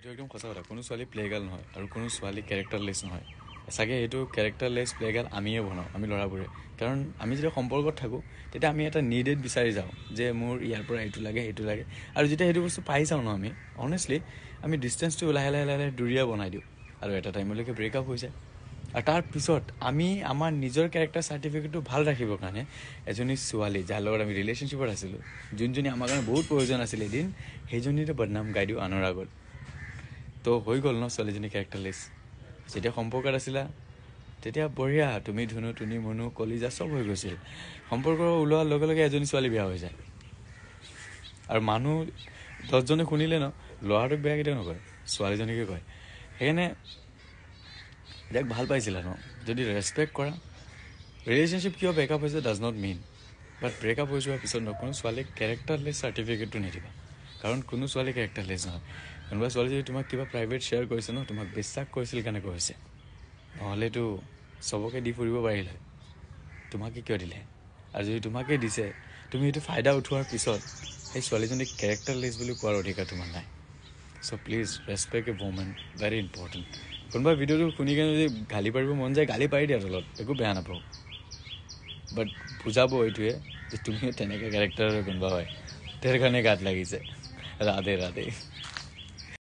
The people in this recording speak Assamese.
এইটো একদম সঁচা কথা কোনো ছোৱালী প্লে গাৰ্ল নহয় আৰু কোনো ছোৱালী কেৰেক্টাৰলেছ নহয় চাগে এইটো কেৰেক্টাৰলেছ প্লে গাৰ্ল আমিয়ে বনাওঁ আমি ল'ৰাবোৰে কাৰণ আমি যেতিয়া সম্পৰ্কত থাকোঁ তেতিয়া আমি এটা নিডেড বিচাৰি যাওঁ যে মোৰ ইয়াৰ পৰা এইটো লাগে সেইটো লাগে আৰু যেতিয়া সেইটো বস্তু পাই যাওঁ ন আমি অনেষ্টলি আমি ডিষ্টেঞ্চটো লাহে লাহে লাহে লাহে দুৰীয়া বনাই দিওঁ আৰু এটা টাইমলৈকে ব্ৰেকআপ হৈ যায় আৰু তাৰ পিছত আমি আমাৰ নিজৰ কেৰেক্টাৰ চাৰ্টিফিকেটটো ভাল ৰাখিবৰ কাৰণে এজনী ছোৱালী যাৰ লগত আমি ৰিলেশ্যনশ্বিপত আছিলোঁ যোনজনী আমাৰ কাৰণে বহুত প্ৰয়োজন আছিলে এদিন সেইজনীতে বদনাম গাই দিওঁ আনৰ আগত তো হৈ গ'ল ন ছোৱালীজনী কেৰেক্টাৰলেছ যেতিয়া সম্পৰ্কত আছিলা তেতিয়া বঢ়িয়া তুমি ধুনু তুমি মনু কলিজা চব হৈ গৈছিল সম্পৰ্ক ওলোৱাৰ লগে লগে এজনী ছোৱালী বেয়া হৈ যায় আৰু মানুহ 10জনে শুনিলে ন ল'ৰাটোক বেয়া কেতিয়াও নকয় ছোৱালীজনীকে কয় সেইকাৰণে যাক ভাল পাইছিলা ন যদি ৰেচপেক্ট কৰা ৰিলেশ্যনশ্বিপ কিয় ব্ৰেকআপ হৈছে does not mean but breakup হৈ যোৱাৰ পিছত ন কোনো ছোৱালীক কেৰেক্টাৰলেছ চাৰ্টিফিকেটটো নিদিবা কাৰণ কোনো ছোৱালী কেৰেক্টাৰলেছ নহয় কোনোবা ছোৱালী যদি তোমাক কিবা প্ৰাইভেট শ্বেয়াৰ কৰিছে ন তোমাক বিশ্বাস কৰিছিল কাৰণে কৰিছে নহ'লেতো চবকে দি ফুৰিব পাৰিলে তোমাকে কিয় দিলে আৰু যদি তোমাকে দিছে তুমি সেইটো ফাইদা উঠোৱাৰ পিছত সেই ছোৱালীজনীক কেৰেক্টাৰলেছ বুলি কোৱাৰ অধিকাৰ তোমাৰ নাই so' please respect a women very important কোনোবা ভিডিঅ'টো শুনি কেনে যদি গালি পাৰিব মন যায় গালি পাৰি দিয়া তলত একো বেয়া নাপাওঁ বাট বুজাব এইটোৱে যে তুমিও তেনেকৈ কেৰেক্টাৰৰ কোনোবা হয় তাৰ কাৰণে গাত লাগিছে ৰাধে ৰাধে